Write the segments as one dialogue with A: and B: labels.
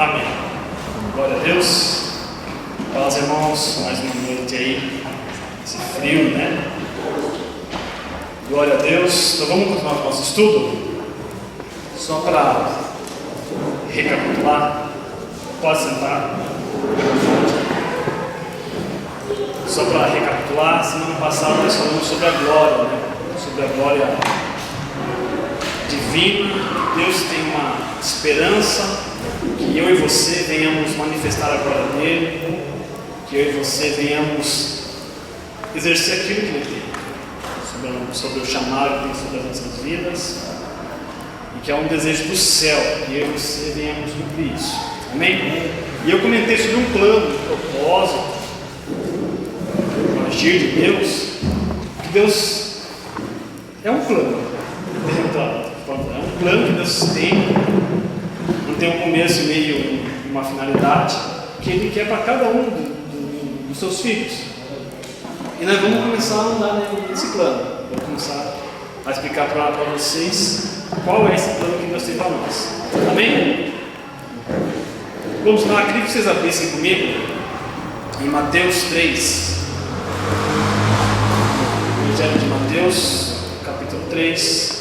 A: Amém. Glória a Deus. Paz, irmãos, mais uma noite aí, esse frio, né? Glória a Deus. Então vamos continuar com o nosso estudo. Só para recapitular, pode sentar. Só para recapitular, semana passada nós falamos sobre a glória, né? Sobre a glória divina. Deus tem uma esperança que eu e você venhamos manifestar a glória dele, que eu e você venhamos exercer aquilo que ele tem, sobre o chamado que tem sobre as nossas vidas, e que é um desejo do céu, que eu e você venhamos cumprir isso. Amém? E eu comentei sobre um plano, um propósito, um agir de Deus, que Deus é um plano. É um plano que Deus tem, não tem um começo, meio, uma finalidade, que Ele quer para cada um dos seus filhos. E nós vamos começar a andar nesse plano. Vou começar a explicar para vocês qual é esse plano que Deus tem para nós. Amém? Vamos lá, queria que vocês abrissem comigo em Mateus 3. Evangelho de Mateus, capítulo 3.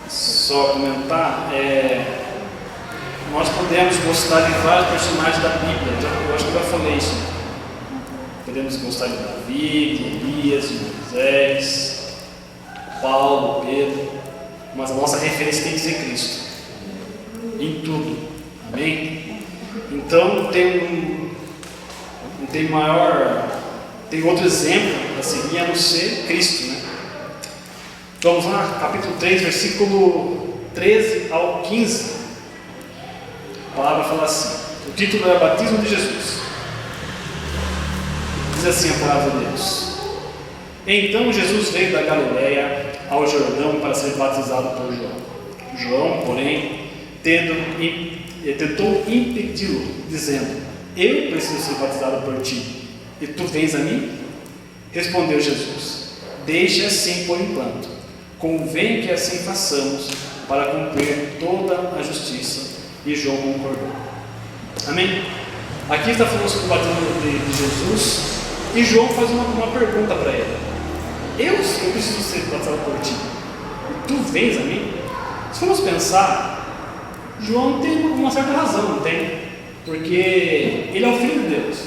A: Só comentar, nós podemos gostar de vários personagens da Bíblia, eu acho que eu já falei isso. Podemos gostar de Davi, de Elias, de Moisés, Paulo, Pedro, mas a nossa referência tem que ser Cristo, em tudo, amém? Então tem outro exemplo a seguir a não ser Cristo, né? Vamos lá, capítulo 3, versículo 13 ao 15. A palavra fala assim, o título é Batismo de Jesus. Diz assim a palavra de Deus: Então Jesus veio da Galileia ao Jordão para ser batizado por João. João, porém, tentou impedi-lo, dizendo: Eu preciso ser batizado por ti, e tu vens a mim? Respondeu Jesus: Deixe assim por enquanto. Convém que assim façamos para cumprir toda a justiça. E João concordou. Amém? Aqui está falando sobre o batismo de Jesus. E João faz uma pergunta para ele: Eu preciso ser batizado por ti, e tu vens a mim? Se formos pensar, João tem uma certa razão, não tem? Porque ele é o Filho de Deus.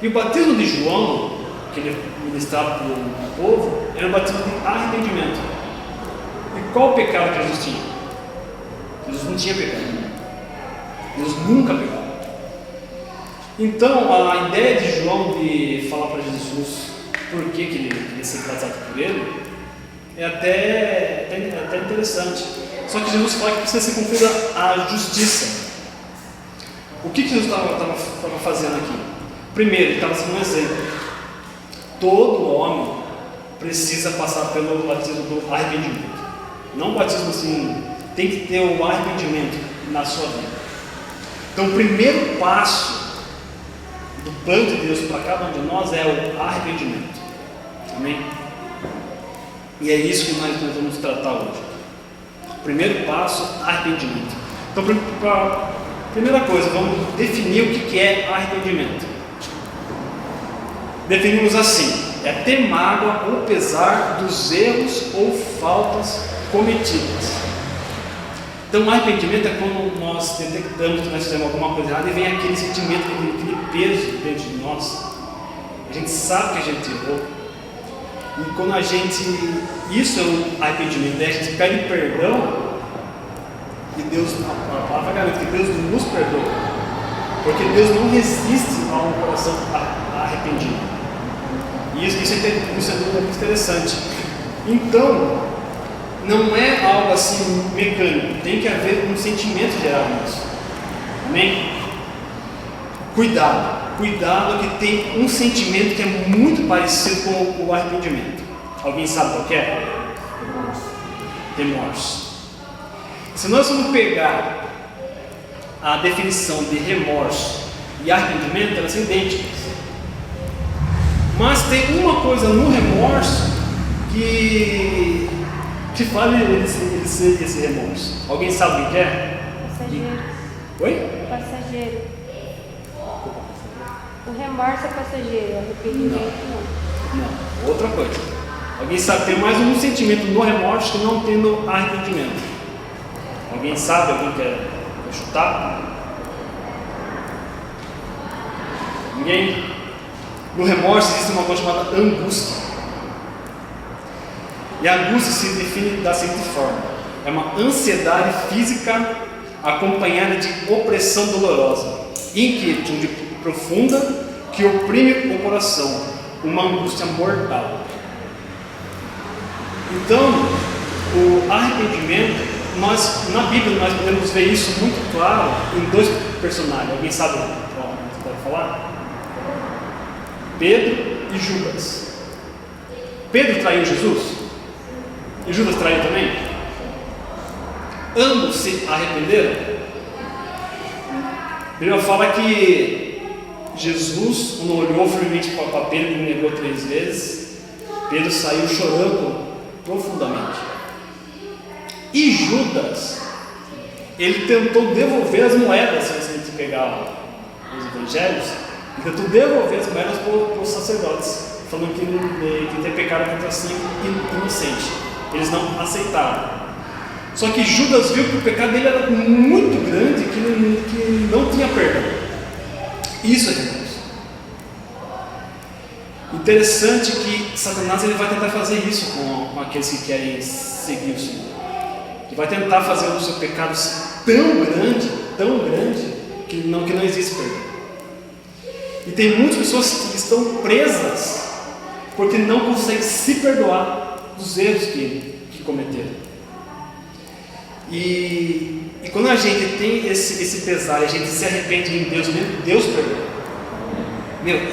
A: E o batismo de João, que ele ministrava para o povo, era o batismo de arrependimento. E qual o pecado que Jesus tinha? Jesus não tinha pecado. Deus nunca pecou. Então a ideia de João de falar para Jesus por que ele queria ser batizado por ele é até interessante. Só que Jesus fala que precisa ser cumprida a justiça. O que Jesus estava fazendo aqui? Primeiro, ele estava sendo um exemplo. Todo homem precisa passar pelo batismo do arrependimento. Não o batismo assim, tem que ter o arrependimento na sua vida. Então o primeiro passo do plano de Deus para cada um de nós é o arrependimento. Amém? E é isso que nós vamos tratar hoje. Primeiro passo, arrependimento. Então, primeira coisa, vamos definir o que é arrependimento. Definimos assim: é ter mágoa ou pesar dos erros ou faltas cometidas. Então, o arrependimento é quando nós detectamos que nós fizemos alguma coisa errada e vem aquele sentimento, aquele peso dentro de nós. A gente sabe que a gente errou. E quando isso é o arrependimento, daí a gente pede perdão, e Deus, a palavra garante que Deus nos perdoa, porque Deus não resiste a um coração arrependido. E isso é muito interessante. Então, não é algo assim mecânico, tem que haver um sentimento gerado nisso. Amém? Cuidado que tem um sentimento que é muito parecido com o arrependimento. Alguém sabe qual que é? Remorso. Se nós vamos pegar a definição de remorso e arrependimento, elas são idênticas. Mas tem uma coisa no remorso que te faz ele ser esse remorso? Alguém sabe o que é?
B: Passageiro.
A: Oi?
B: Passageiro. O remorso é passageiro, o arrependimento não.
A: Não, outra coisa. Alguém sabe, tem mais um sentimento no remorso que não tem no arrependimento. Alguém sabe? Alguém quer chutar? Ninguém? No remorso existe uma coisa chamada angústia. E a angústia se define da seguinte forma: é uma ansiedade física acompanhada de opressão dolorosa, inquietude profunda que oprime o coração, uma angústia mortal. Então, o arrependimento, na Bíblia nós podemos ver isso muito claro em dois personagens. Alguém sabe qual você pode falar? Pedro e Judas. Pedro traiu Jesus? E Judas traiu também? Ambos se arrependeram? A Bíblia fala que Jesus, quando olhou firmemente para Pedro, que negou 3 vezes, Pedro saiu chorando profundamente. E Judas, ele tentou devolver as moedas, se a gente pegar os evangelhos, ele tentou devolver as moedas para os sacerdotes, falando que tem pecado contra si inocente. Eles não aceitaram. Só que Judas viu que o pecado dele era muito grande, que não tinha perdão. Isso é remorso. Interessante que Satanás ele vai tentar fazer isso com aqueles que querem seguir o Senhor. Ele vai tentar fazer o seu pecado tão grande, que não existe perdão. E tem muitas pessoas que estão presas porque não conseguem se perdoar dos erros que cometeram. E quando a gente tem esse pesar, a gente se arrepende em Deus mesmo, Deus perdoa.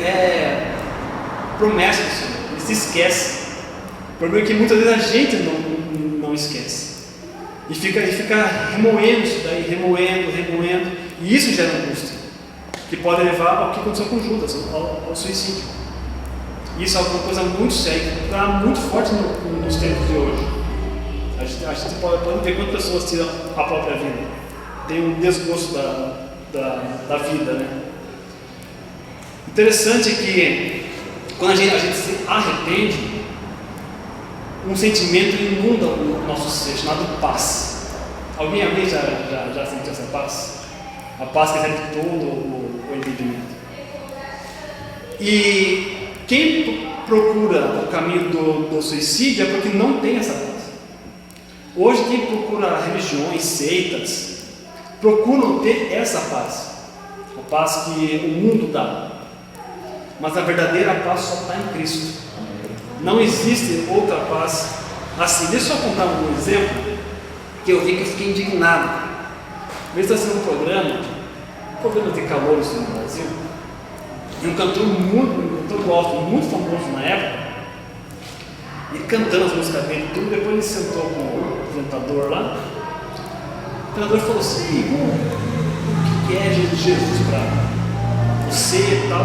A: É promessa do Senhor, ele se esquece. O problema é que muitas vezes a gente não esquece. E fica remoendo isso daí, remoendo, e isso gera angústia, que pode levar ao que aconteceu com Judas, ao suicídio. Isso é uma coisa muito séria, que está muito forte nos tempos de hoje. A gente pode ver quantas pessoas tiram a própria vida. Tem um desgosto da vida, né? Interessante é que quando a gente se arrepende, um sentimento inunda o nosso ser, chamado paz. Alguém já sentiu essa paz? A paz que recebe todo o entendimento. E quem procura o caminho do suicídio é porque não tem essa paz. Hoje quem procura religiões, seitas, procuram ter essa paz. A paz que o mundo dá. Mas a verdadeira paz só está em Cristo. Não existe outra paz assim. Deixa eu contar um exemplo que eu vi que eu fiquei indignado. Mesmo está sendo um programa de calouros no Brasil, e um cantor gospel, muito famoso na época, e cantando as músicas dele, tudo. Depois ele sentou com o apresentador lá. O apresentador falou assim: o que é Jesus para você e tal?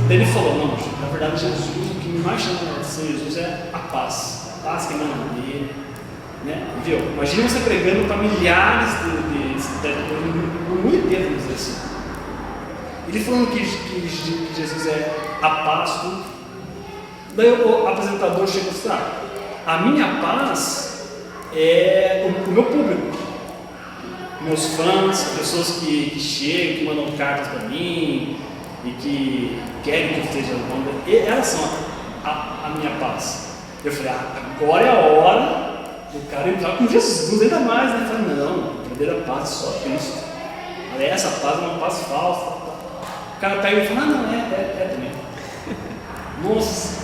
A: Daí ele falou: não, na verdade Jesus, o que mais chama de ser Jesus é a paz que emana dele, né? Viu? Imagina você pregando para milhares no mundo inteiro, vamos dizer assim. Ele falando que Jesus é a paz, tudo. Daí o apresentador chegou e disse: a minha paz é o meu público, meus fãs, pessoas que chegam, que mandam cartas para mim e que querem que eu esteja bom, elas são a minha paz. Eu falei: agora é a hora do cara entrar com Jesus, ainda mais, né? Eu falei: não, a verdadeira paz é só Cristo. Essa paz é uma paz falsa. O cara pega e fala: não, é também. Nossa,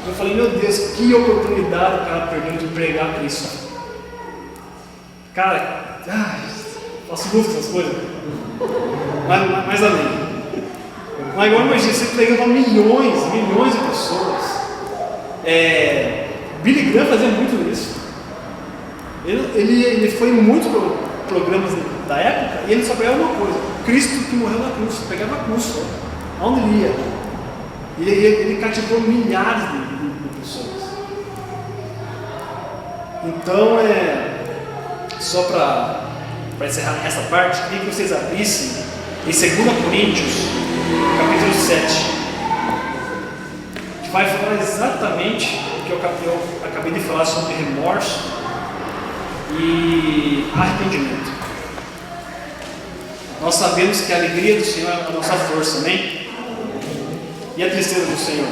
A: eu falei: meu Deus, que oportunidade o cara perdeu de pregar Cristo. Cara, faço luta com essas coisas. Mas além. Mas agora imagina, você pregando milhões de pessoas. Billy Graham fazia muito isso. Ele foi em muitos programas da época e ele só pregava uma coisa: Cristo que morreu na cruz. Pegava a cruz só, aonde ele ia. E ele cativou milhares de pessoas. Então, só para encerrar essa parte, queria que vocês abrissem em 2 Coríntios, capítulo 7, que vai falar exatamente o que eu acabei de falar sobre remorso e arrependimento. Nós sabemos que a alegria do Senhor é a nossa força, amém? E a tristeza do Senhor?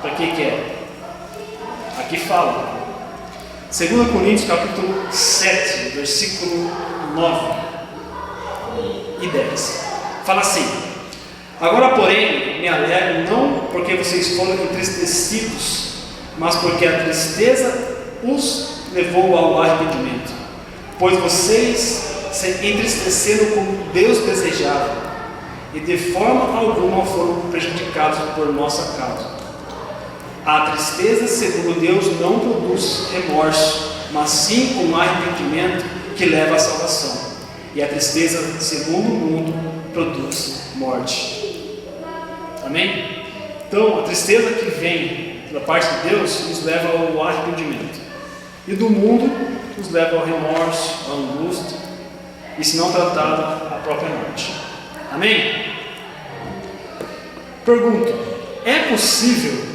A: Para que é? Aqui fala 2 Coríntios capítulo 7, versículo 9 e 10. Fala assim: agora, porém, me alegro não porque vocês foram entristecidos, mas porque a tristeza os levou ao arrependimento. Pois vocês se entristeceram como Deus desejava, e de forma alguma foram prejudicados por nossa causa. A tristeza, segundo Deus, não produz remorso, mas sim um arrependimento que leva à salvação. E a tristeza, segundo o mundo, produz morte. Amém? Então, a tristeza que vem da parte de Deus nos leva ao arrependimento, e do mundo nos leva ao remorso, à angústia, e se não tratado, à própria morte. Amém? Pergunto: é possível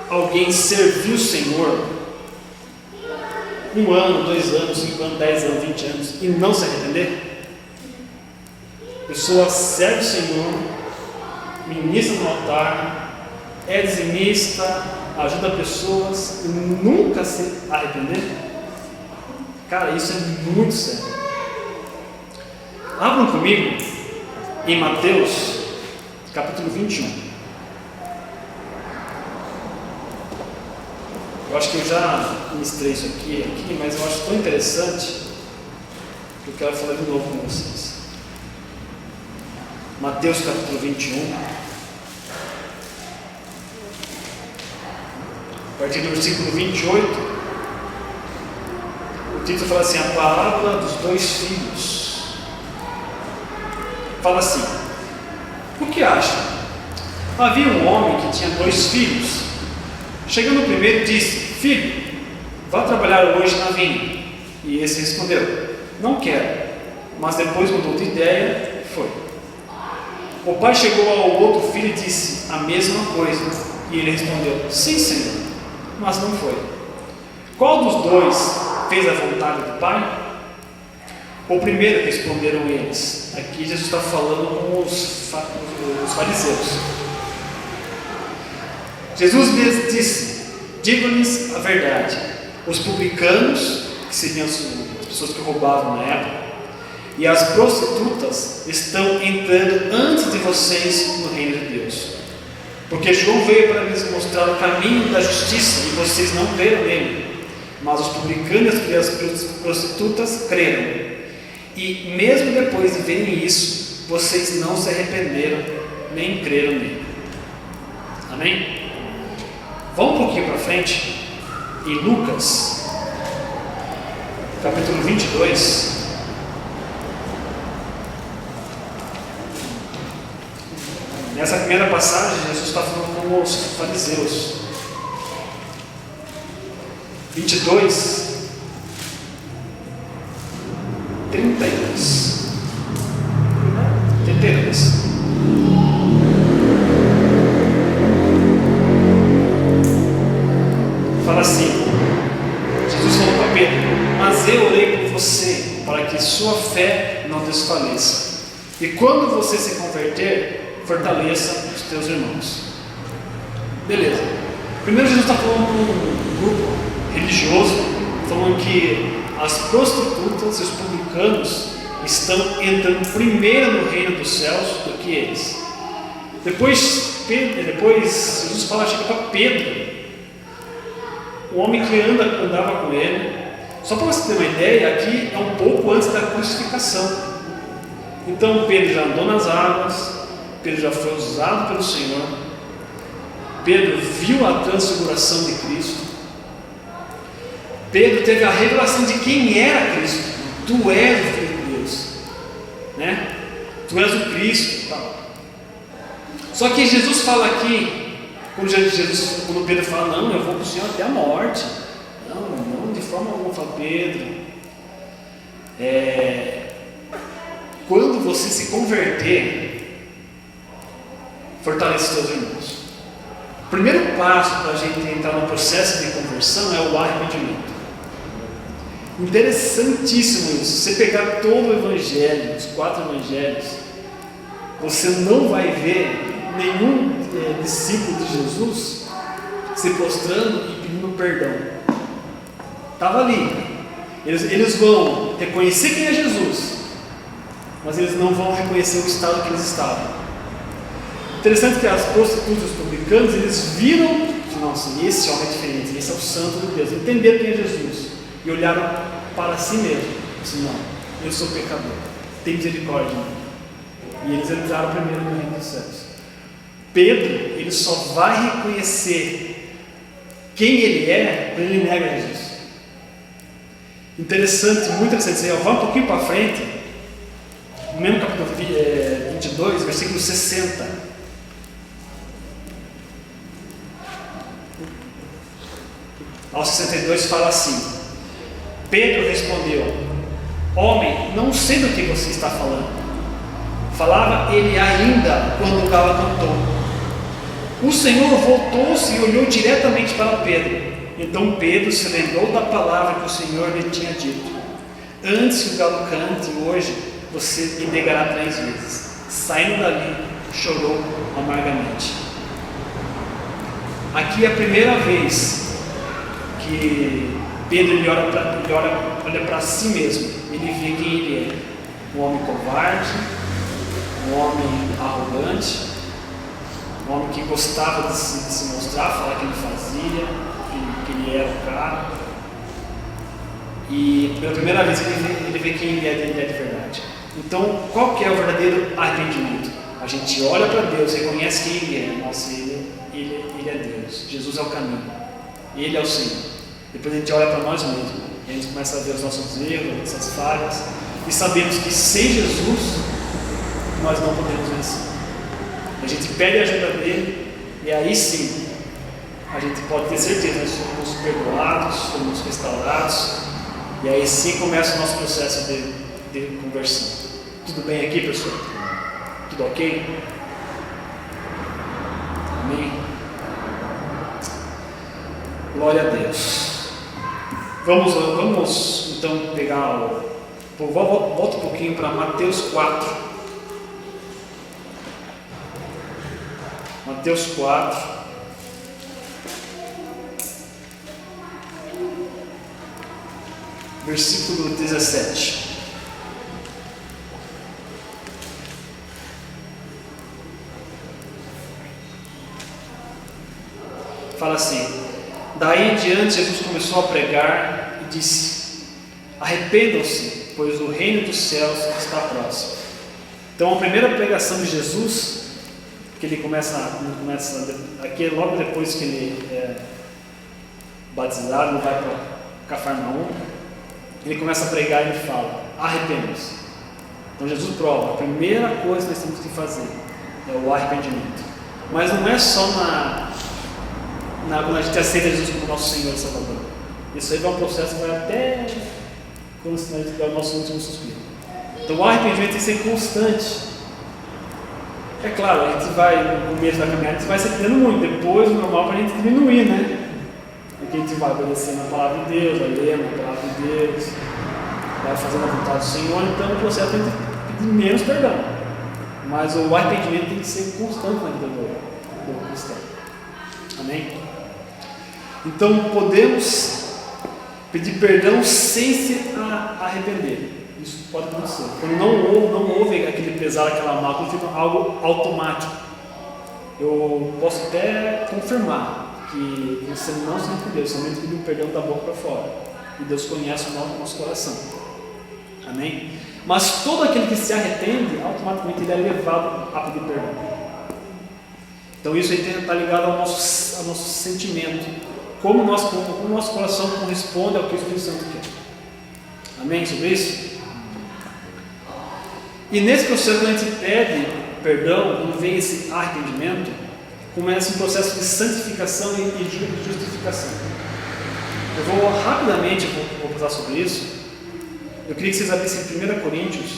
A: alguém servir o Senhor 1 ano, 2 anos, 5 anos, 10 anos, 20 anos e não se arrepender? A pessoa serve o Senhor, ministra no altar, é dizimista, ajuda pessoas e nunca se arrepender? Cara, isso é muito sério. Abram comigo em Mateus capítulo 21. Eu acho que eu já ministrei isso aqui, mas eu acho tão interessante que eu quero falar de novo com vocês. Mateus capítulo 21, a partir do versículo 28, o título fala assim: a parábola dos 2 filhos. Fala assim: o que acham? Havia um homem que tinha 2 filhos. Chegando o primeiro, disse: filho, vá trabalhar hoje na vinha. E esse respondeu: não quero. Mas depois mudou de ideia e foi. O pai chegou ao outro filho e disse a mesma coisa. E ele respondeu: sim, senhor. Mas não foi. Qual dos 2 fez a vontade do pai? O primeiro, responderam eles. Aqui Jesus está falando com os fariseus. Jesus lhes disse: digo-lhes a verdade, os publicanos, que seriam as pessoas que roubavam na época, e as prostitutas estão entrando antes de vocês no reino de Deus. Porque João veio para lhes mostrar o caminho da justiça, e vocês não creram nele. Mas os publicanos e as prostitutas creram. E mesmo depois de verem isso, vocês não se arrependeram, nem creram nele. Amém? Vamos um pouquinho para frente, em Lucas, capítulo 22. Nessa primeira passagem, Jesus está falando com os fariseus. 22, 32. Fala assim: Jesus falou para Pedro: mas eu orei por você, para que sua fé não desfaleça. E quando você se converter, fortaleça os teus irmãos. Beleza. Primeiro, Jesus está falando com um grupo religioso, falando que as prostitutas e os publicanos estão entrando primeiro no reino dos céus do que eles. Depois Jesus chega para Pedro, o homem que andava com ele. Só para você ter uma ideia, aqui é um pouco antes da crucificação. Então Pedro já andou nas águas, Pedro já foi usado pelo Senhor, Pedro viu a transfiguração de Cristo, Pedro teve a revelação de quem era Cristo. Tu és o Filho de Deus, né? Tu és o Cristo, tal. Só que Jesus fala aqui, quando Pedro fala: não, eu vou com o Senhor até a morte, não, forma alguma, fala, Pedro, quando você se converter, fortaleça os seus irmãos. O primeiro passo para a gente entrar no processo de conversão é o arrependimento. Interessantíssimo isso. Se você pegar todo o Evangelho, os 4 Evangelhos, você não vai ver nenhum discípulo de Jesus se prostrando e pedindo perdão. Estava ali. Eles vão reconhecer quem é Jesus, mas eles não vão reconhecer o estado que eles estavam. Interessante que as prostitutas e os publicanos, eles viram, nossa, esse homem é diferente, esse é o santo de Deus, entenderam quem é Jesus e olharam para si mesmo, disse, não, eu sou pecador, tem misericórdia de mim. E eles entraram primeiro no reino dos céus. Pedro, ele só vai reconhecer quem ele é quando ele nega Jesus. Interessante, muito interessante. Vamos um pouquinho para frente, no mesmo capítulo 22, versículo 60. Ao 62 fala assim: Pedro respondeu: homem, não sei do que você está falando. Falava ele ainda quando o galo cantou. O Senhor voltou-se e olhou diretamente para Pedro. Então Pedro se lembrou da palavra que o Senhor lhe tinha dito: antes que o galo cante hoje, você me negará 3 vezes. Saindo dali, chorou amargamente. Aqui é a primeira vez que Pedro ele olha para si mesmo. Ele vê quem ele é: um homem covarde, um homem arrogante, um homem que gostava de se mostrar, falar que ele fazia, que ele era o cara. E pela primeira vez ele vê quem ele é de verdade. Então, qual que é o verdadeiro arrependimento? A gente olha para Deus, reconhece quem ele é. Nossa, ele é Deus. Jesus é o caminho. Ele é o Senhor. Depois a gente olha para nós mesmos. E a gente começa a ver os nossos erros, as nossas falhas. E sabemos que sem Jesus nós não podemos vencer. A gente pede a ajuda dele. E aí sim a gente pode ter certeza que nós somos perdoados, somos restaurados. E aí sim começa o nosso processo de conversão. Tudo bem aqui, pessoal? Tudo ok? Amém? Glória a Deus. Vamos então pegar volta um pouquinho para Mateus 4. Mateus 4. Versículo 17. Fala assim: daí em diante Jesus começou a pregar e disse: arrependam-se, pois o reino dos céus está próximo. Então a primeira pregação de Jesus, que ele começa aqui logo depois que ele é batizado, ele vai para Cafarnaum, ele começa a pregar e ele fala: arrependam-se. Então Jesus prova, a primeira coisa que nós temos que fazer é o arrependimento. Mas não é só quando a gente aceita Jesus como nosso Senhor e Salvador. Isso aí vai um processo que vai até quando a gente tiver o nosso último suspiro. Então o arrependimento tem que ser constante. É claro, a gente vai, no começo da caminhada, a gente vai se arrependendo muito. Depois o normal para a gente diminuir, né? Porque a gente vai obedecendo a palavra de Deus, vai lendo a palavra de Deus, vai fazendo a vontade do Senhor. Então o processo tem que pedir menos perdão. Mas o arrependimento tem que ser constante na vida do cristão. Amém? Então podemos pedir perdão sem se arrepender. Isso pode acontecer. Quando não houve aquele pesar, aquela mágoa, fica algo automático. Eu posso até confirmar que você não se arrependeu, somente pediu perdão da boca para fora. E Deus conhece o nosso coração. Amém? Mas todo aquele que se arrepende, automaticamente ele é levado a pedir perdão. Então isso aí está ligado ao nosso sentimento. Como o nosso coração corresponde ao que o Espírito Santo quer. Amém? Sobre isso? E nesse processo, quando a gente pede perdão, quando vem esse arrependimento, começa um processo de santificação e justificação. Eu vou rapidamente vou passar sobre isso. Eu queria que vocês abrissem 1 Coríntios,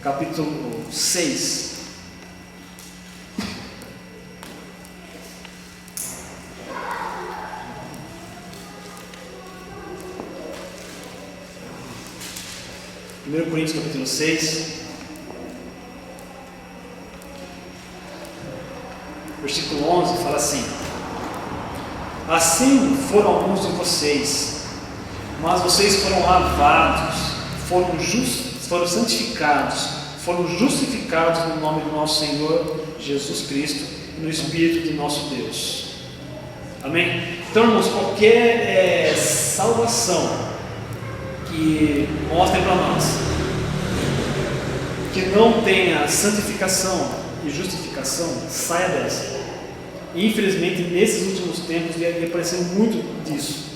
A: capítulo 6. Primeiro Coríntios, capítulo 6, versículo 11, fala assim: assim foram alguns de vocês, mas vocês foram lavados, foram santificados, foram justificados no nome do nosso Senhor Jesus Cristo e no Espírito de nosso Deus. Amém? Então, irmãos, qualquer salvação que mostrem para nós que não tenha santificação e justificação, saia dessa. E, infelizmente, nesses últimos tempos ia aparecer muito disso.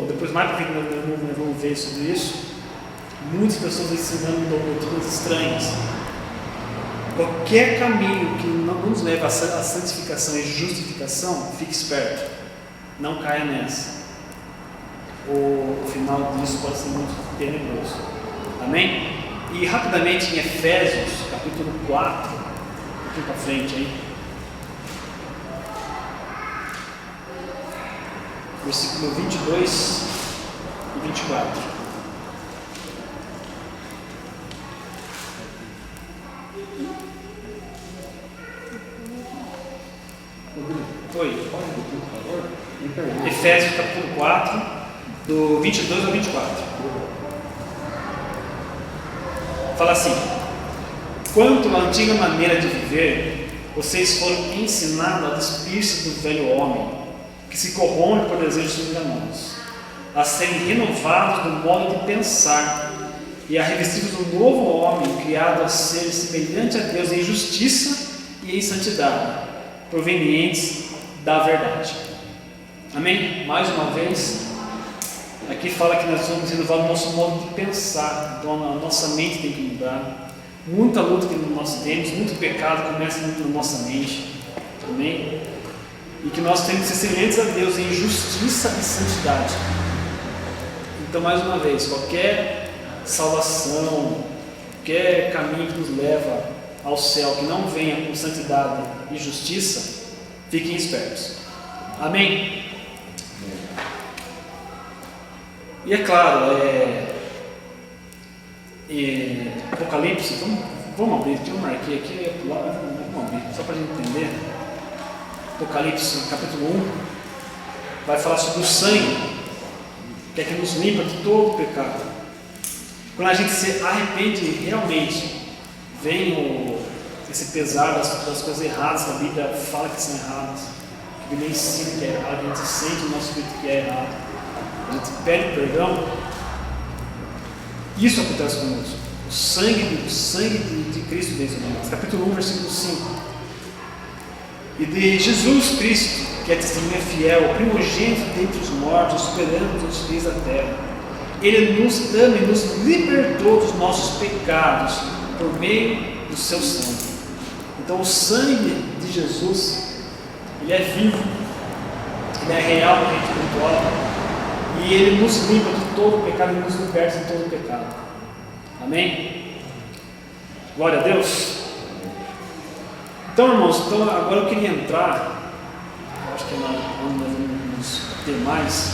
A: Depois mais para frente nós vamos ver sobre isso. Muitas pessoas ensinando doutrinas estranhas. Qualquer caminho que não nos leve à santificação e justificação, fique esperto. Não caia nessa. O final disso pode ser muito tenebroso. Amém? E rapidamente em Efésios, capítulo 4, aqui para frente aí, versículo 22 e 24. Foi? Efésios capítulo 4, do 22 ao 24. Fala assim: quanto à antiga maneira de viver, vocês foram ensinados a despir-se do velho homem, que se corrompe por desejos enganosos, a serem renovados do modo de pensar e a revestidos do novo homem, criado a ser semelhante a Deus em justiça e em santidade, provenientes da verdade. Amém? Mais uma vez, aqui fala que nós vamos renovar o nosso modo de pensar. Então a nossa mente tem que mudar. Muita luta que nós temos, muito pecado começa na nossa mente. Amém? E que nós temos que ser semelhantes a Deus em justiça e santidade. Então, mais uma vez, qualquer salvação, qualquer caminho que nos leva ao céu, que não venha com santidade e justiça, fiquem espertos. Amém? E é claro, Apocalipse, vamos abrir, eu marquei aqui, vamos abrir, só para a gente entender. Apocalipse, capítulo 1, vai falar sobre o sangue, que é que nos limpa de todo pecado. Quando a gente se arrepende realmente, vem esse pesar das coisas erradas que a Bíblia fala que são erradas, que a Bíblia ensina que é errado, a gente sente no nosso espírito que é errado, a gente pede perdão. Isso acontece conosco. O sangue de Cristo desde nós. Capítulo 1, versículo 5. E de Jesus Cristo, que é testemunha fiel, primogênito dentre os mortos, soberano dos reis da terra. Ele nos ama e nos libertou dos nossos pecados por meio do seu sangue. Então o sangue de Jesus, ele é vivo, ele é real, ele é espiritual, e ele nos limpa de todo o pecado e nos liberta de todo o pecado. Amém? Glória a Deus. Então, irmãos, agora eu queria entrar, eu acho que nós vamos ter mais.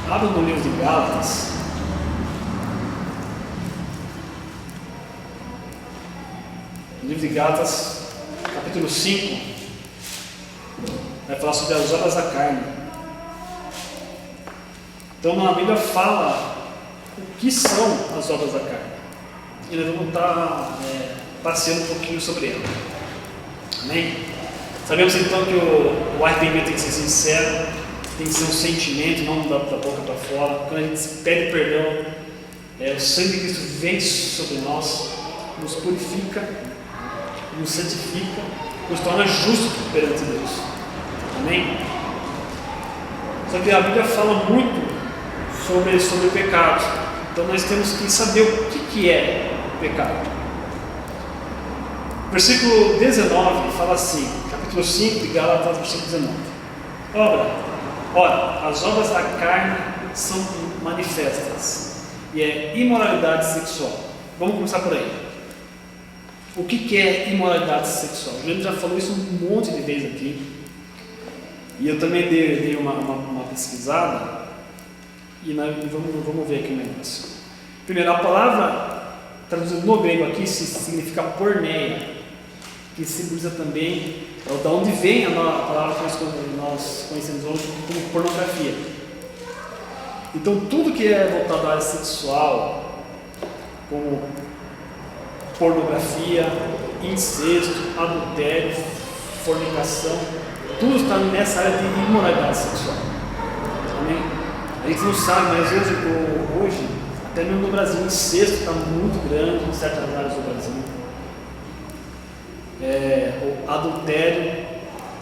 A: Abra no livro de Gálatas. Livro de Gálatas, capítulo 5, vai falar sobre as obras da carne. Então, a Bíblia fala o que são as obras da carne. E nós vamos estar passeando um pouquinho sobre ela. Amém? Sabemos então que o arrependimento tem que ser sincero, tem que ser um sentimento, não da boca para fora. Quando a gente pede perdão, o sangue de Cristo vem sobre nós, nos purifica, nos santifica, nos torna justos perante Deus. Amém? Só que a Bíblia fala muito sobre o pecado. Então nós temos que saber o que é pecado. Versículo 19 fala assim, capítulo capítulo 5 de Gálatas, versículo 19. Ora, as obras da carne são manifestas, e é imoralidade sexual. Vamos começar por aí. O que é imoralidade sexual? O Juliano já falou isso um monte de vezes aqui, e eu também dei uma pesquisada, e vamos ver aqui o negócio. Primeiro, a palavra traduzida no grego aqui significa porneia, que simboliza também da onde vem a palavra que nós conhecemos hoje como pornografia. Então, tudo que é voltado à área sexual, como pornografia, incesto, adultério, fornicação, tudo está nessa área de imoralidade sexual. Amém? A gente não sabe, mas hoje até mesmo no Brasil, o incesto está muito grande em certas áreas do Brasil. O adultério,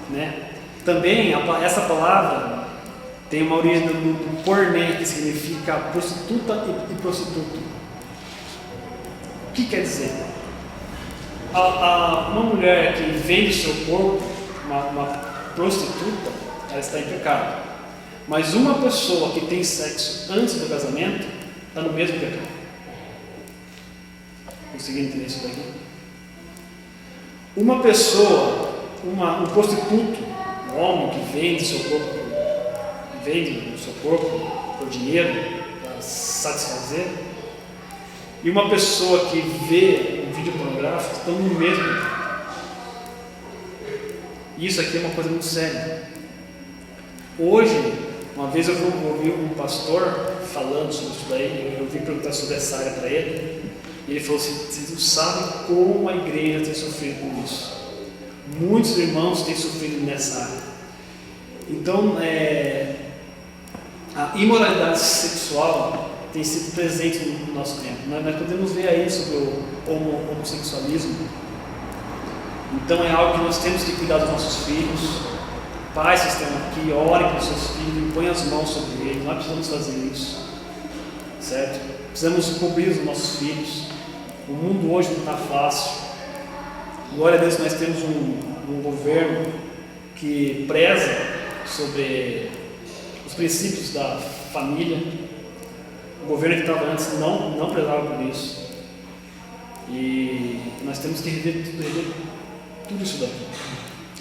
A: né? Também essa palavra tem uma origem do porné, que significa prostituta e prostituto. O que quer dizer? Uma mulher que vende o seu corpo, uma prostituta, ela está em pecado. Mas uma pessoa que tem sexo antes do casamento está no mesmo pecado. Conseguiram entender isso daqui? Uma pessoa, um prostituto, um homem que vende o seu corpo por dinheiro, para satisfazer, e uma pessoa que vê um vídeo pornográfico estão no mesmo pecado. Isso aqui é uma coisa muito séria. Hoje, uma vez eu ouvi um pastor falando sobre isso daí, eu vim perguntar sobre essa área para ele, e ele falou assim: vocês não sabem como a igreja tem sofrido com isso. Muitos irmãos têm sofrido nessa área. Então, a imoralidade sexual tem sido presente no nosso tempo. Nós podemos ver aí sobre o homossexualismo. Então é algo que nós temos que cuidar dos nossos filhos. Pais que estão aqui, orem para os seus filhos, põem as mãos sobre eles. Nós precisamos fazer isso, certo? Precisamos cobrir os nossos filhos. O mundo hoje não está fácil. Glória a Deus, nós temos um governo que preza sobre os princípios da família. O governo que estava antes não prezava por isso. E nós temos que rever tudo isso daqui.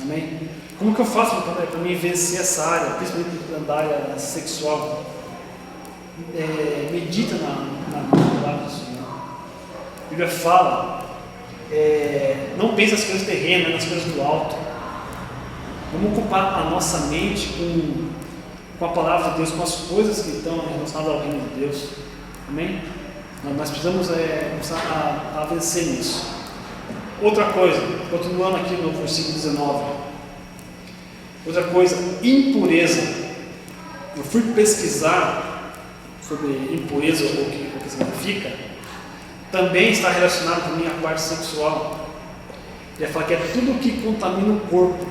A: Amém? Como que eu faço para mim vencer essa área, principalmente na área sexual? Medita na palavra do Senhor. A Bíblia fala, não pense nas coisas terrenas, nas coisas do alto. Vamos ocupar a nossa mente com a palavra de Deus, com as coisas que estão relacionadas ao reino de Deus. Amém? Nós precisamos começar a vencer nisso. Outra coisa, continuando aqui no versículo 19. Outra coisa, impureza. Eu fui pesquisar sobre impureza, o que significa. Também está relacionado também à parte sexual. Ele fala que é tudo que contamina o corpo,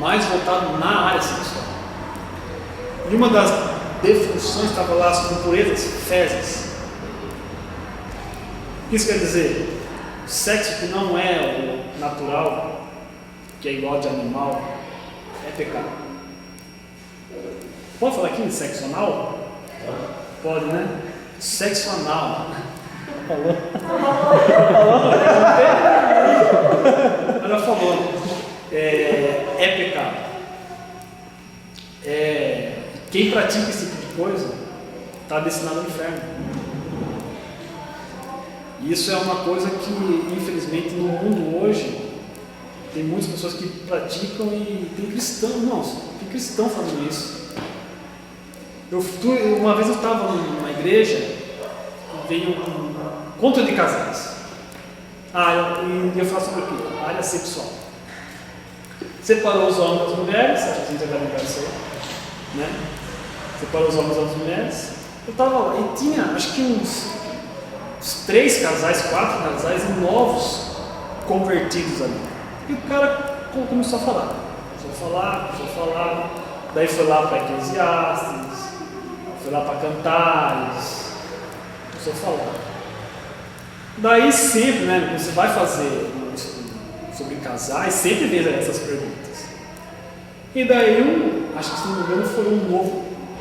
A: mais voltado na área sexual. E uma das definições estava lá sobre impurezas, fezes. O que isso quer dizer? Sexo que não é o natural, que é igual de animal, é pecado. Pode falar aqui de sexo anal? Pode, né? Sexo anal. Falou? Ela falou. É pecado. Quem pratica esse tipo de coisa está destinado ao inferno. E isso é uma coisa que, infelizmente, no mundo hoje, tem muitas pessoas que praticam e tem cristão fazendo isso. Uma vez eu estava numa igreja e veio um encontro de casais. Eu falo sobre o quê? A área sexual. Separou os homens das mulheres, acho que a gente vai lembrar isso aí, né? Separou os homens das mulheres. Eu estava lá e tinha, acho que uns 3 casais, 4 casais novos convertidos ali. E o cara começou a falar. Começou a falar. Daí foi lá para Eclesiastes, foi lá para Cantares, começou a falar. Daí sempre, né, você vai fazer sobre casais, sempre vejo essas perguntas. E daí, acho que se não me engano, foi um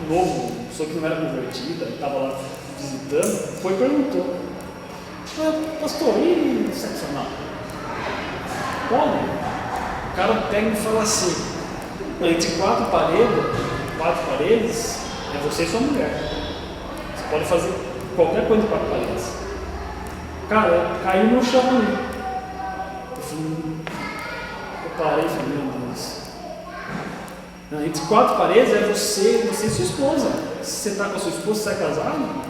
A: novo, pessoa que não era convertida, estava lá visitando, foi e perguntou: pastor, e sexo anal? Pode? O cara pega e fala assim: entre quatro paredes, é você e sua mulher. Você pode fazer qualquer coisa em quatro paredes. Cara, caiu no chão ali. Eu parei e falei: meu Deus. Não, entre quatro paredes é você e sua esposa. Se você está com a sua esposa, você é casado?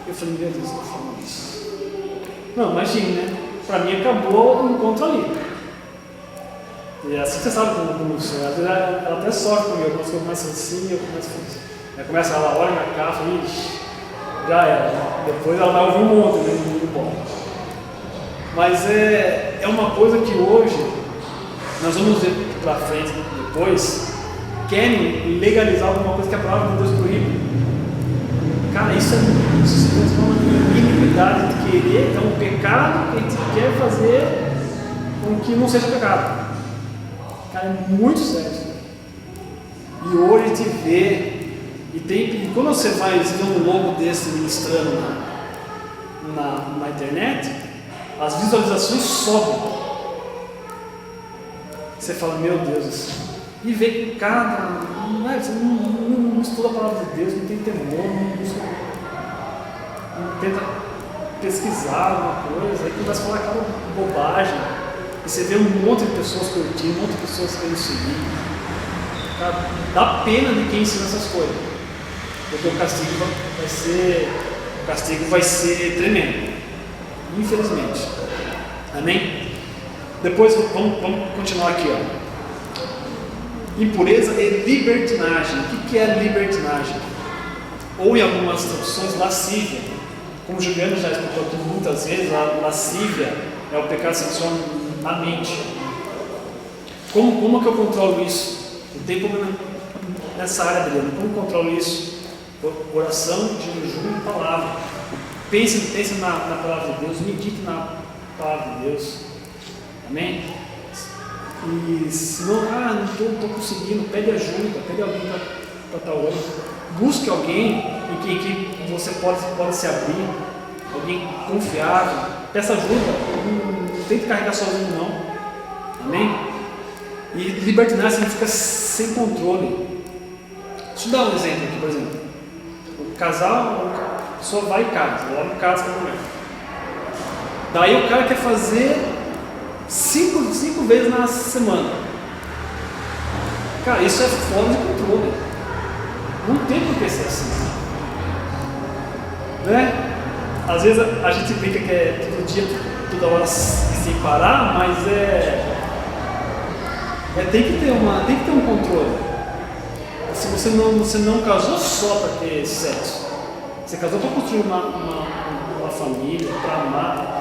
A: Eu falei: meu Deus, eu falo isso. Não, imagina, né? Para mim acabou o encontro ali. E assim você sabe como às vezes ela até sofre comigo, quando eu começo assim, eu começo assim. Ela começa, ela olha na cara e fala: ixi, já era. Depois ela vai ouvir um monte, né? Muito bom. Mas é uma coisa que hoje, nós vamos ver para frente depois, querem legalizar alguma coisa que a palavra de Deus proíbe. Cara, isso se transforma em iniquidade de querer, é um pecado que a gente quer fazer com que não seja pecado. Cara, é muito sério. E hoje a gente vê, e quando você vai ver um logo desse ministrando na internet, as visualizações sobem. Você fala: meu Deus do céu. E vê que cada. Você não estuda a palavra de Deus, não tem temor, não tenta pesquisar alguma coisa, aí começa a falar aquela bobagem. E você vê um monte de pessoas curtindo, um monte de pessoas querendo seguir. Cara, dá pena de quem ensina essas coisas. Porque o castigo vai ser tremendo. Infelizmente. Amém? Depois vamos continuar aqui, ó. Impureza e libertinagem. O que é libertinagem? Ou em algumas traduções, lascívia. Como o Juliano já explicou aqui muitas vezes, a lascívia é o pecado sexual na mente. Como que eu controlo isso? Não tem problema nessa área, Adriano. Como eu controlo isso? Oração, jejum e palavra. Pense na palavra de Deus, medite na palavra de Deus. Amém? E se não, não estou conseguindo, pede ajuda, pede alguém para estar orando. Busque alguém em que você pode se abrir, alguém confiável. Peça ajuda, não tente carregar sozinho não. Amém? E libertinagem significa sem controle. Deixa eu dar um exemplo aqui, por exemplo. O casal, a pessoa vai em casa, lá no caso com a mulher. Daí o cara quer fazer 5 vezes na semana. Cara, isso é fora de controle. Não tem por que ser assim. Né? Às vezes a gente brinca que é todo dia, toda hora sem parar, mas tem que ter um controle. Se você não casou só para ter sexo, você casou para construir uma família, para amar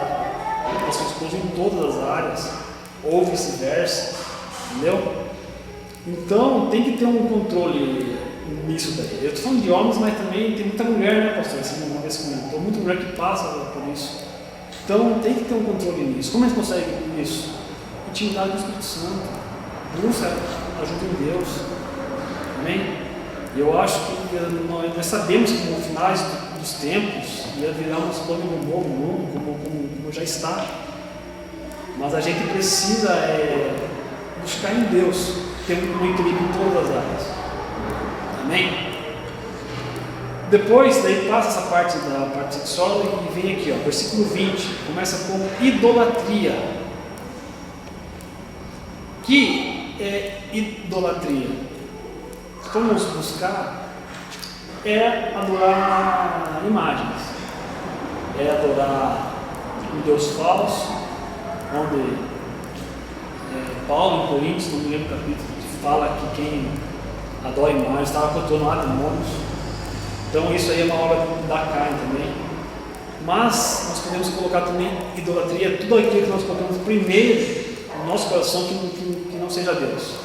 A: a sua esposa em todas as áreas, ou vice-versa, entendeu? Então tem que ter um controle nisso daí. Eu estou falando de homens, mas também tem muita mulher, né, pastor? Você uma vez comentou, muita mulher que passa por isso. Então tem que ter um controle nisso. Como a gente consegue isso? Intimidade do Espírito Santo. Busca ajuda em Deus. Amém? Eu acho que nós sabemos que no final dos tempos ia virar um novo mundo, como já está. Mas a gente precisa buscar em Deus ter um equilíbrio em todas as áreas. Amém? Depois, daí passa essa parte da parte sexual e vem aqui, ó, versículo 20, começa com idolatria. Que é idolatria? Vamos buscar, é adorar imagens, é adorar um Deus falso, onde Paulo em Coríntios, no primeiro capítulo, fala que quem adora imagens estava controlando demônios. Então isso aí é uma obra da carne também. Mas nós podemos colocar também idolatria, tudo aquilo que nós colocamos primeiro no nosso coração que não seja Deus.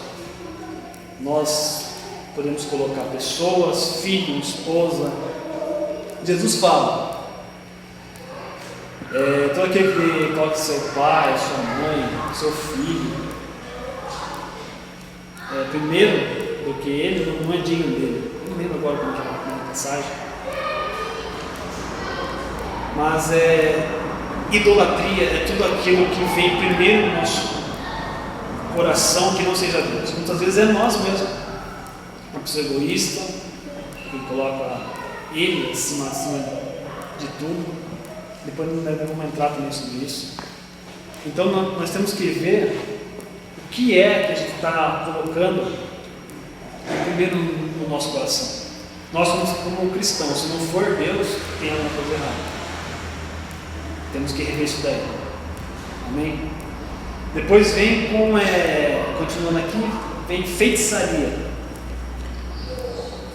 A: Nós podemos colocar pessoas, filho, esposa. Jesus fala: Todo aquele que coloca seu pai, sua mãe, seu filho, primeiro do que ele, não é digno dele. Eu não lembro agora como que é a passagem. Mas idolatria é tudo aquilo que vem primeiro no nosso coração que não seja Deus. Muitas vezes é nós mesmos. Uma pessoa egoísta, que coloca ele acima de tudo. Depois nós vamos entrar também sobre isso. Então nós temos que ver o que é que a gente está colocando primeiro no nosso coração. Nós como cristãos, se não for Deus, tem alguma coisa errada. Temos que rever isso daí. Amém? Depois vem continuando aqui, vem feitiçaria.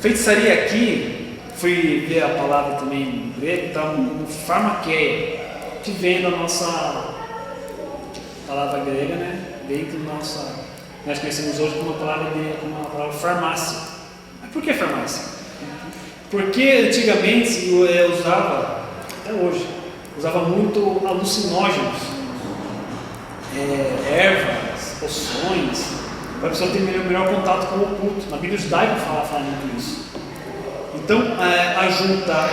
A: Feitiçaria aqui, fui ver a palavra também em grego, está no farmakeia, que vem da nossa palavra grega, né? Veio da nossa, nós conhecemos hoje como uma palavra farmácia. Mas por que farmácia? Porque antigamente usava, até hoje, usava muito alucinógenos, ervas, poções, para a pessoa ter melhor contato com o oculto. Na Bíblia judaica fala muito isso. Então, a junta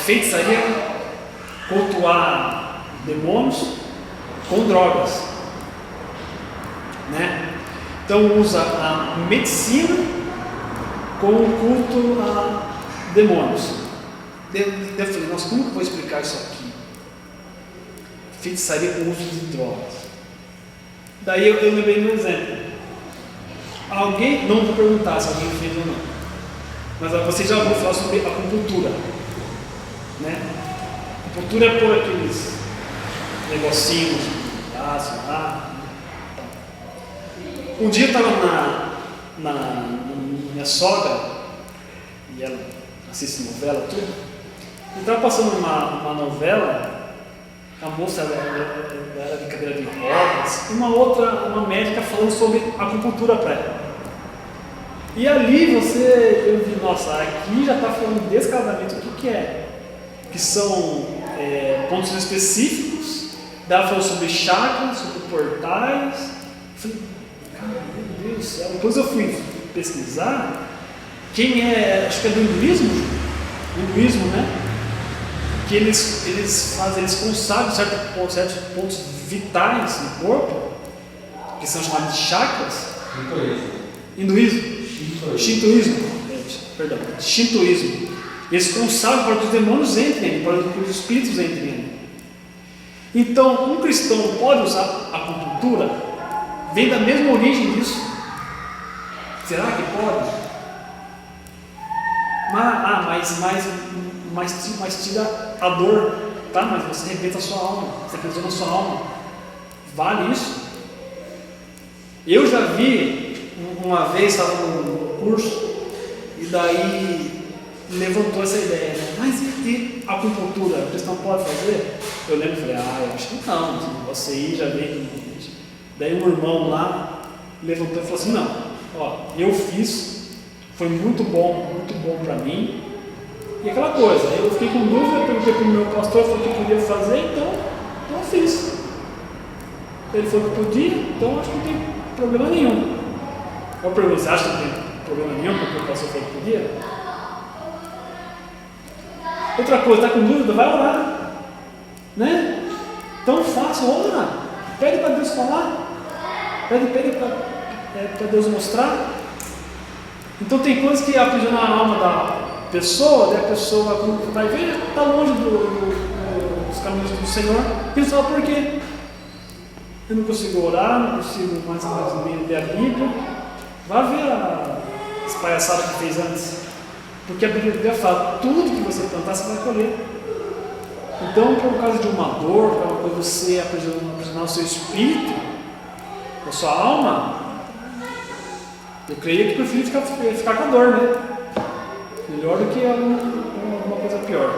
A: feitiçaria, cultuar demônios com drogas, né? Então, usa a medicina com o culto a demônios. Eu falei, nossa, como que eu vou explicar isso aqui? Feitiçaria com uso de drogas. Daí eu lembrei de um exemplo. Alguém, não vou perguntar se alguém fez ou não, mas vocês já ouviram falar sobre acupuntura, né? Acupuntura é por aqueles negocinhos, lá. Um dia eu estava na minha sogra, e ela assiste novela, tudo, e estava passando uma novela. A moça era de cadeira de rodas, e uma médica falando sobre acupuntura para ela. E ali eu vi, nossa, aqui já está falando descaradamente o que é. Que são pontos específicos, daí ela falou sobre chakras, sobre portais. Eu falei, cara, meu Deus do céu. Depois eu fui pesquisar, acho que é do hinduísmo, né? Que eles consagram certos pontos vitais no corpo, que são chamados de chakras. Shintoísmo. Eles consagram para que os demônios entrem, para que os espíritos entrem. Então, um cristão pode usar a acupuntura? Vem da mesma origem disso. Será que pode? Mas tira a dor, tá? Mas você arrebenta a sua alma, você aprisiona a sua alma. Vale isso? Eu já vi, uma vez estava no curso, e daí levantou essa ideia, né? Mas e acupuntura? O cristão pode fazer? Eu lembro e falei, eu acho que não, você aí já vem. Daí um irmão lá levantou e falou assim, não, eu fiz, foi muito bom para mim. E aquela coisa, eu fiquei com dúvida, perguntei para o meu pastor, falou que podia fazer, então eu fiz. Ele falou que podia, então acho que não tem problema nenhum. Eu pergunto, você acha que não tem problema nenhum porque o pastor falou que podia? Outra coisa, está com dúvida? Vai orar, né? Tão fácil, ora, pede para Deus falar, pede para Deus mostrar. Então tem coisas que aprisionam a alma da pessoa, daí a pessoa vai ver, está longe dos caminhos do Senhor, e não sabe por quê. Eu não consigo orar, não consigo mais ou menos ler a Bíblia. Vá ver as palhaçadas que fez antes, porque a Bíblia fala, tudo que você plantar você vai colher. Então, por causa de uma dor, por causa de você aprisionar o seu espírito, a sua alma, eu creio que prefiro ficar com a dor, né? Melhor do que alguma coisa pior.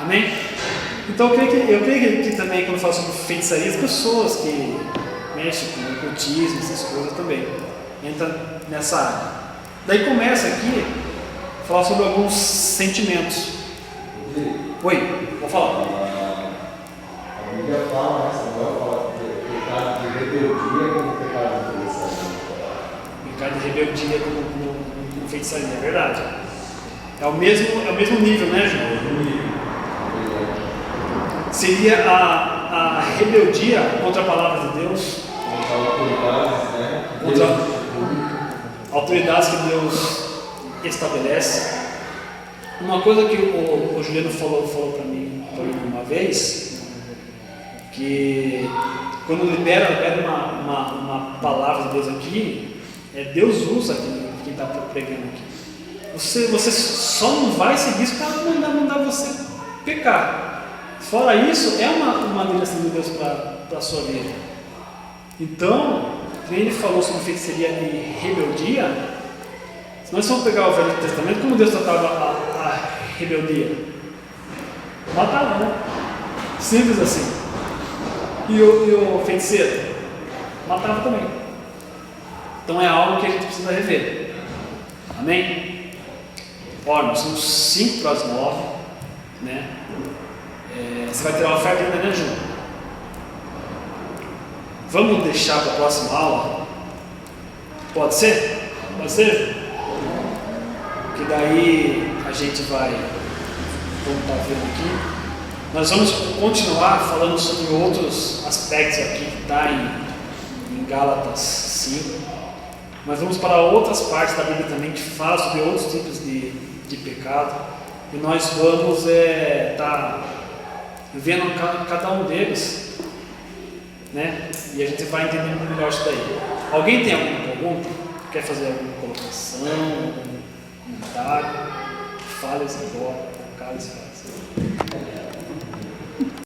A: Amém? Então eu creio que também, quando eu falo sobre feitiçaria, as pessoas que mexem com ocultismo, essas coisas também, entram nessa área. Daí começa aqui a falar sobre alguns sentimentos. Oi, vou falar.
C: rebeldia como pecado de feitiçaria.
A: Pecado de rebeldia como feitiçaria, é verdade. É o mesmo nível, né, João? Seria a rebeldia contra a palavra de Deus, contra autoridades que Deus estabelece. Uma coisa que o Juliano falou para mim uma vez, que quando libera uma palavra de Deus aqui, Deus usa quem está pregando aqui. Você só não vai seguir isso para mandar você pecar. Fora isso, é uma direção de Deus para a sua vida. Então, quando ele falou sobre feitiçaria e rebeldia, se nós formos pegar o Velho Testamento, como Deus tratava a rebeldia? Matava, né? Simples assim. E o feiticeiro? Matava também. Então é algo que a gente precisa rever. Amém? Olha, nós somos 5 para as 9, né? Você vai ter uma oferta ainda, né, Ju? Vamos deixar para a próxima aula? Pode ser? Pode ser? Que daí a gente vai, como está vendo aqui, nós vamos continuar falando sobre outros aspectos aqui que está em Gálatas 5, mas vamos para outras partes da Bíblia também que falam sobre outros tipos de pecado, e nós vamos estar vendo cada um deles, né? E a gente vai entendendo melhor isso daí. Alguém tem alguma pergunta? Quer fazer alguma colocação, algum comentário? Fale-se agora, cale-se.